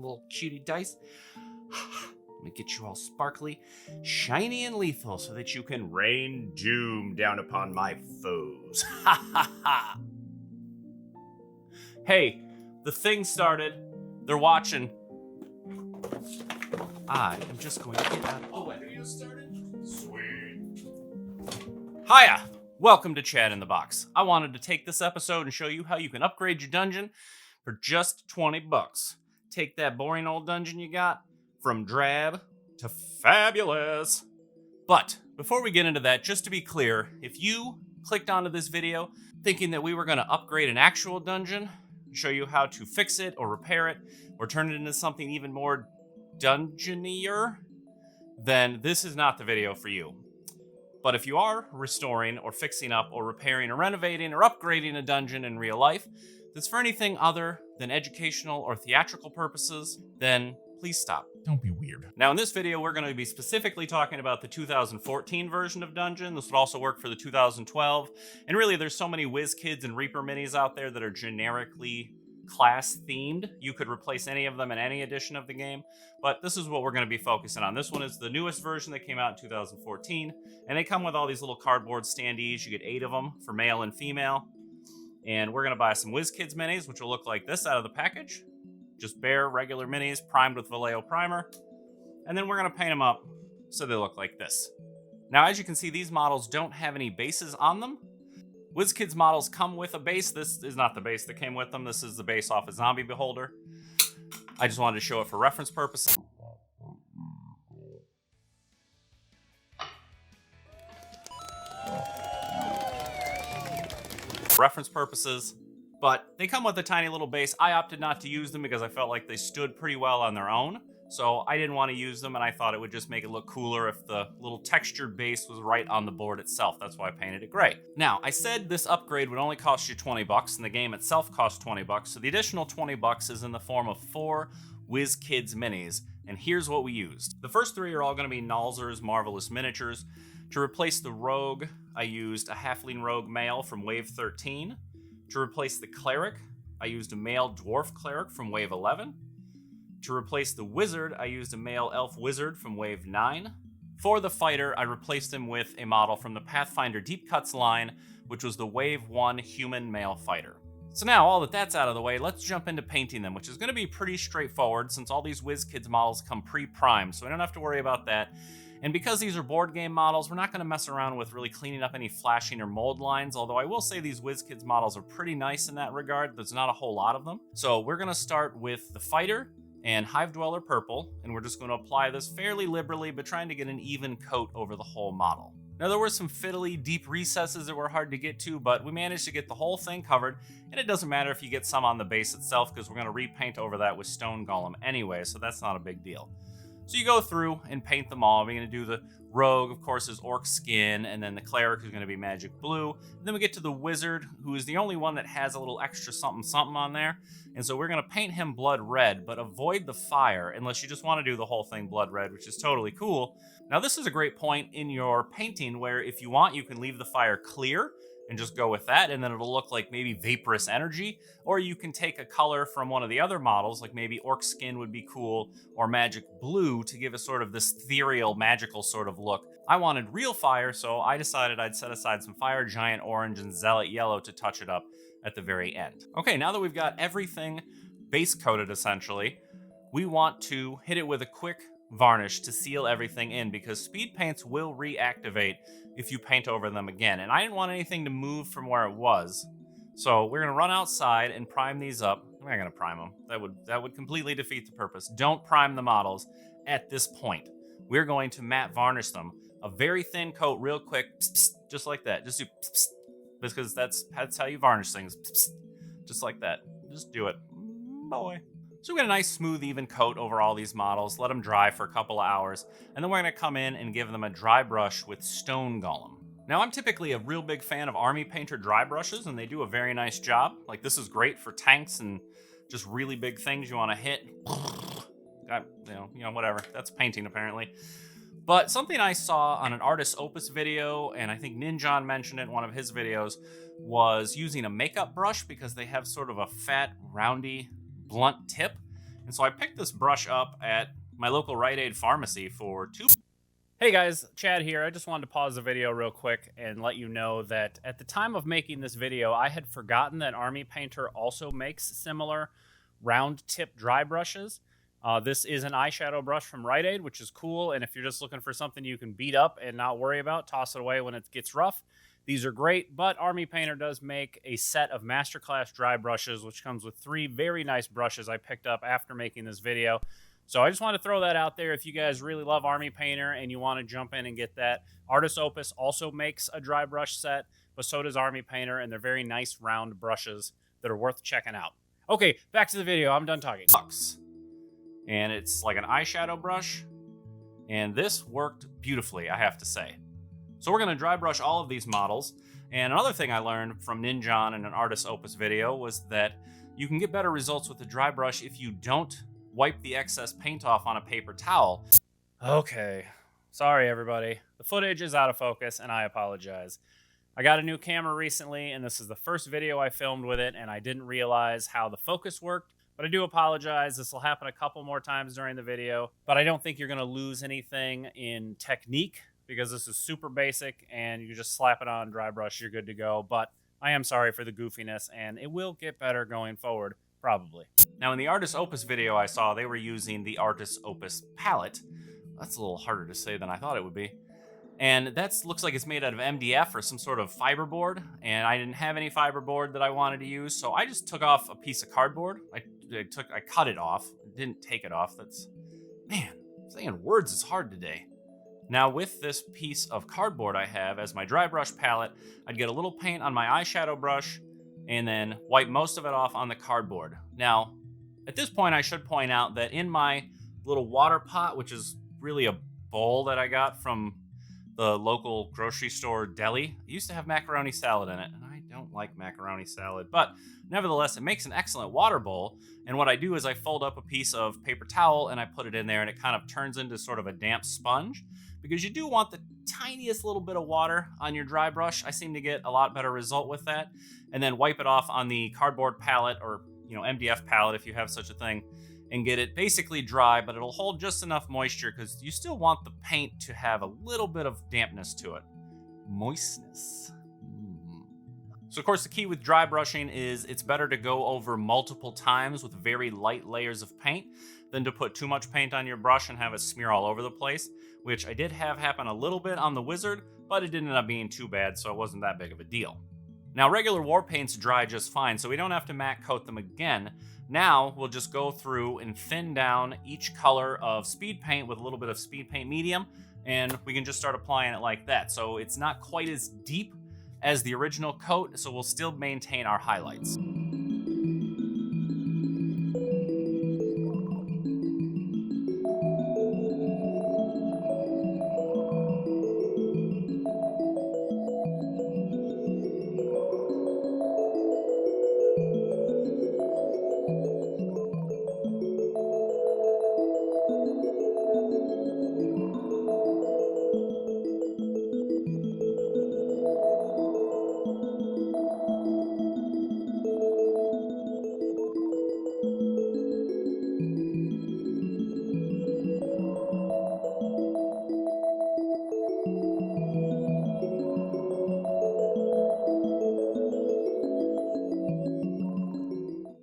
little cutie dice. Let me get you all sparkly, shiny, and lethal so that you can rain doom down upon my foes. Ha ha ha! Hey, the thing started. They're watching. I am just going to get out of the way. Video started? Sweet. Hiya! Welcome to Chat in the Box. I wanted to take this episode and show you how you can upgrade your dungeon for just 20 bucks. Take that boring old dungeon you got from drab to fabulous. But before we get into that, just to be clear, if you clicked onto this video thinking that we were going to upgrade an actual dungeon, show you how to fix it or repair it or turn it into something even more dungeonier, then this is not the video for you. But if you are restoring or fixing up or repairing or renovating or upgrading a dungeon in real life that's for anything other than educational or theatrical purposes, then please stop. Don't be weird. Now in this video, we're going to be specifically talking about the 2014 version of Dungeon. This would also work for the 2012. And really, there's so many WizKids and Reaper minis out there that are generically class-themed. You could replace any of them in any edition of the game. But this is what we're going to be focusing on. This one is the newest version that came out in 2014. And they come with all these little cardboard standees. You get 8 of them for male and female. And we're going to buy some WizKids minis, which will look like this out of the package. Just bare, regular minis, primed with Vallejo primer. And then we're going to paint them up so they look like this. Now, as you can see, these models don't have any bases on them. WizKids models come with a base. This is not the base that came with them. This is the base off a Zombie Beholder. I just wanted to show it for reference purposes. But they come with a tiny little base. I opted not to use them because I felt like they stood pretty well on their own. So I didn't want to use them, and I thought it would just make it look cooler if the little textured base was right on the board itself. That's why I painted it gray. Now, I said this upgrade would only cost you 20 bucks, and the game itself costs 20 bucks. So the additional 20 bucks is in the form of 4 WizKids minis, and here's what we used. The first 3 are all going to be Nolzur's Marvelous Miniatures. To replace the Rogue, I used a Halfling Rogue male from Wave 13. To replace the Cleric, I used a male Dwarf Cleric from Wave 11. To replace the Wizard, I used a male Elf Wizard from Wave 9. For the Fighter, I replaced him with a model from the Pathfinder Deep Cuts line, which was the Wave 1 Human Male Fighter. So now, all that's out of the way, let's jump into painting them, which is going to be pretty straightforward since all these WizKids models come pre-primed, so we don't have to worry about that. And because these are board game models, we're not going to mess around with really cleaning up any flashing or mold lines, although I will say these WizKids models are pretty nice in that regard. There's not a whole lot of them. So we're going to start with the Fighter and Hive Dweller Purple, and we're just going to apply this fairly liberally, but trying to get an even coat over the whole model. Now, there were some fiddly, deep recesses that were hard to get to, but we managed to get the whole thing covered, and it doesn't matter if you get some on the base itself, because we're going to repaint over that with Stone Golem anyway, so that's not a big deal. So you go through and paint them all. We're going to do the Rogue, of course, is Orc Skin, and then the Cleric is going to be Magic Blue. And then we get to the Wizard, who is the only one that has a little extra something on there. And so we're going to paint him Blood Red, but avoid the fire, unless you just want to do the whole thing Blood Red, which is totally cool. Now, this is a great point in your painting where if you want, you can leave the fire clear and just go with that, and then it'll look like maybe vaporous energy, or you can take a color from one of the other models, like maybe Orc Skin would be cool, or Magic Blue to give it sort of this ethereal, magical sort of look. I wanted real fire, so I decided I'd set aside some Fire Giant Orange and Zealot Yellow to touch it up at the very end. Okay, now that we've got everything base coated essentially, we want to hit it with a quick varnish to seal everything in, because speed paints will reactivate if you paint over them again, and I didn't want anything to move from where it was. So we're going to run outside and prime these up. I'm not going to prime them. That would completely defeat the purpose. Don't prime the models at this point. We're going to matte varnish them. A very thin coat real quick, pss, pss, just like that. Just do pss, pss, because that's how you varnish things. Pss, pss, just like that. Just do it. Boy. So we get a nice smooth even coat over all these models, let them dry for a couple of hours, and then we're going to come in and give them a dry brush with Stone Golem. Now, I'm typically a real big fan of Army Painter dry brushes, and they do a very nice job. Like, this is great for tanks and just really big things you want to hit. Whatever. That's painting, apparently. But something I saw on an Artist Opus video, and I think Ninjon mentioned it in one of his videos, was using a makeup brush because they have sort of a fat, roundy, blunt tip. And so I picked this brush up at my local Rite Aid pharmacy for $2. Hey guys, Chad here. I just wanted to pause the video real quick and let you know that at the time of making this video, I had forgotten that Army Painter also makes similar round tip dry brushes. This is an eyeshadow brush from Rite Aid, which is cool. And if you're just looking for something you can beat up and not worry about, toss it away when it gets rough. These are great, but Army Painter does make a set of Masterclass dry brushes, which comes with 3 very nice brushes I picked up after making this video. So I just want to throw that out there. If you guys really love Army Painter and you want to jump in and get that, Artist Opus also makes a dry brush set, but so does Army Painter, and they're very nice round brushes that are worth checking out. Okay, back to the video. I'm done talking. And it's like an eyeshadow brush, and this worked beautifully, I have to say. So we're going to dry brush all of these models, and another thing I learned from Ninjon in an Artist Opus video was that you can get better results with the dry brush if you don't wipe the excess paint off on a paper towel. Okay, sorry everybody. The footage is out of focus, and I apologize. I got a new camera recently, and this is the first video I filmed with it, and I didn't realize how the focus worked, but I do apologize. This will happen a couple more times during the video, but I don't think you're going to lose anything in technique because this is super basic, and you just slap it on, dry brush, you're good to go. But I am sorry for the goofiness, and it will get better going forward. Probably. Now, in the Artist Opus video I saw, they were using the Artist Opus palette. That's a little harder to say than I thought it would be. And that looks like it's made out of MDF or some sort of fiberboard, and I didn't have any fiberboard that I wanted to use, so I just took off a piece of cardboard. I cut it off. Didn't take it off. Man, saying words is hard today. Now, with this piece of cardboard I have as my dry brush palette, I'd get a little paint on my eyeshadow brush, and then wipe most of it off on the cardboard. Now, at this point, I should point out that in my little water pot, which is really a bowl that I got from the local grocery store deli, it used to have macaroni salad in it, and I don't like macaroni salad, but nevertheless, it makes an excellent water bowl, and what I do is I fold up a piece of paper towel and I put it in there, and it kind of turns into sort of a damp sponge, because you do want the tiniest little bit of water on your dry brush. I seem to get a lot better result with that. And then wipe it off on the cardboard palette, or MDF palette if you have such a thing, and get it basically dry, but it'll hold just enough moisture because you still want the paint to have a little bit of dampness to it. Moistness. So of course the key with dry brushing is it's better to go over multiple times with very light layers of paint than to put too much paint on your brush and have it smear all over the place, which I did have happen a little bit on the wizard, but it didn't end up being too bad, so it wasn't that big of a deal. Now, regular war paints dry just fine, so we don't have to matte coat them again. Now, we'll just go through and thin down each color of speed paint with a little bit of speed paint medium, and we can just start applying it like that. So it's not quite as deep as the original coat, so we'll still maintain our highlights.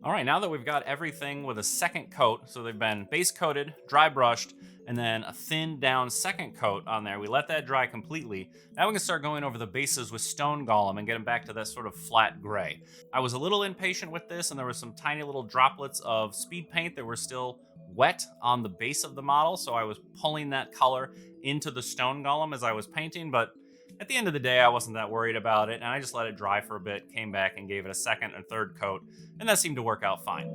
All right, now that we've got everything with a second coat, so they've been base coated, dry brushed, and then a thinned down second coat on there, we let that dry completely. Now we can start going over the bases with Stone Golem and get them back to that sort of flat gray. I was a little impatient with this, and there were some tiny little droplets of speed paint that were still wet on the base of the model, so I was pulling that color into the Stone Golem as I was painting, but at the end of the day, I wasn't that worried about it, and I just let it dry for a bit, came back and gave it a second and third coat, and that seemed to work out fine.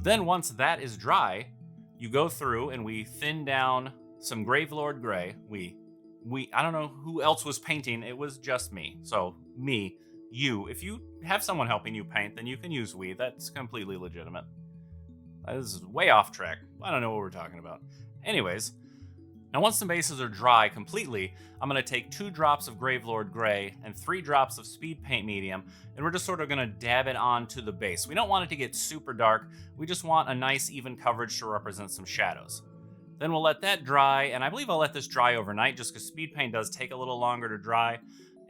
Then once that is dry, you go through and we thin down some Gravelord Gray. I don't know who else was painting. It was just me. So me, you. If you have someone helping you paint, then you can use we. That's completely legitimate. This is way off track. I don't know what we're talking about. Anyways, now once the bases are dry completely, I'm going to take 2 drops of Gravelord Gray and 3 drops of Speedpaint Medium, and we're just sort of going to dab it onto the base. We don't want it to get super dark. We just want a nice even coverage to represent some shadows. Then we'll let that dry, and I believe I'll let this dry overnight just because Speedpaint does take a little longer to dry.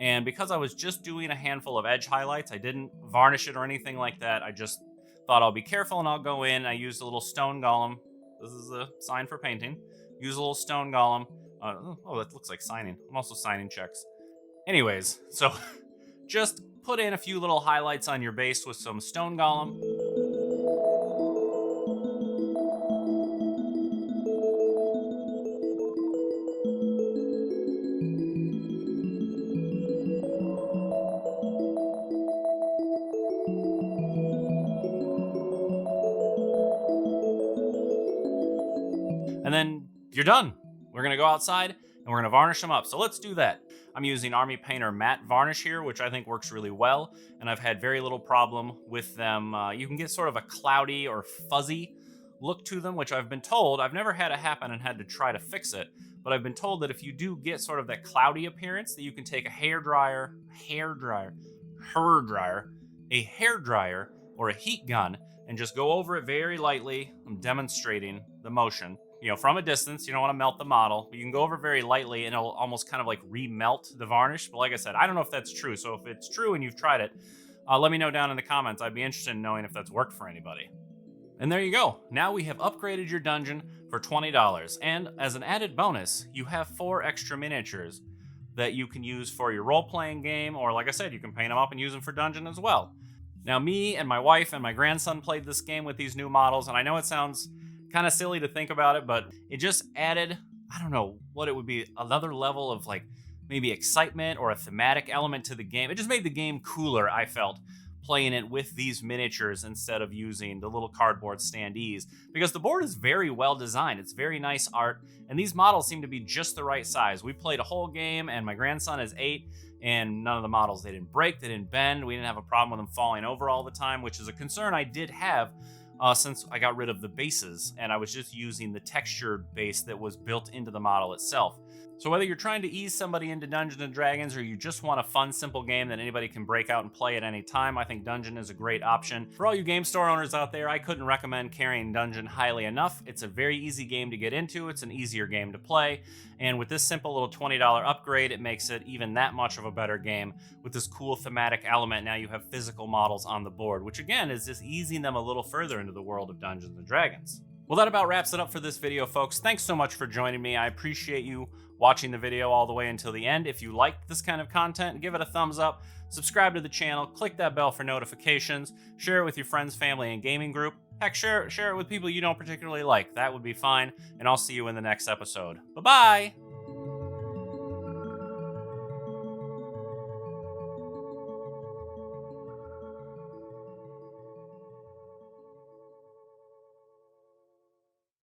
And because I was just doing a handful of edge highlights, I didn't varnish it or anything like that. I just thought I'll be careful and I'll go in. I used a little stone golem. This is a sign for painting. Use a little stone golem. Oh, that looks like signing. I'm also signing checks. Anyways, so just put in a few little highlights on your base with some stone golem. And then you're done. We're going to go outside and we're going to varnish them up. So let's do that. I'm using Army Painter matte varnish here, which I think works really well. And I've had very little problem with them. You can get sort of a cloudy or fuzzy look to them, which I've been told. I've never had it happen and had to try to fix it. But I've been told that if you do get sort of that cloudy appearance, that you can take a hairdryer, or a heat gun and just go over it very lightly. I'm demonstrating the motion. From a distance, you don't want to melt the model, but you can go over very lightly and it'll almost kind of like remelt the varnish. But like I said, I don't know if that's true. So if it's true and you've tried it, let me know down in the comments. I'd be interested in knowing if that's worked for anybody. And there you go. Now we have upgraded your dungeon for $20. And as an added bonus, you have 4 extra miniatures that you can use for your role-playing game, or like I said, you can paint them up and use them for dungeon as well. Now, me and my wife and my grandson played this game with these new models, and I know it sounds kind of silly to think about it, but it just added, I don't know what it would be, another level of like maybe excitement or a thematic element to the game. It just made the game cooler, I felt, playing it with these miniatures instead of using the little cardboard standees, because the board is very well designed. It's very nice art, and these models seem to be just the right size. We played a whole game, and my grandson is 8, and none of the models, they didn't break, they didn't bend. We didn't have a problem with them falling over all the time, which is a concern I did have since I got rid of the bases, and I was just using the textured base that was built into the model itself. So whether you're trying to ease somebody into Dungeons & Dragons or you just want a fun, simple game that anybody can break out and play at any time, I think Dungeon is a great option. For all you game store owners out there, I couldn't recommend carrying Dungeon highly enough. It's a very easy game to get into. It's an easier game to play. And with this simple little $20 upgrade, it makes it even that much of a better game. With this cool thematic element, now you have physical models on the board, which again is just easing them a little further into the world of Dungeons & Dragons. Well, that about wraps it up for this video, folks. Thanks so much for joining me. I appreciate you watching the video all the way until the end. If you liked this kind of content, give it a thumbs up, subscribe to the channel, click that bell for notifications, share it with your friends, family, and gaming group. Heck, share it with people you don't particularly like. That would be fine, and I'll see you in the next episode. Bye-bye!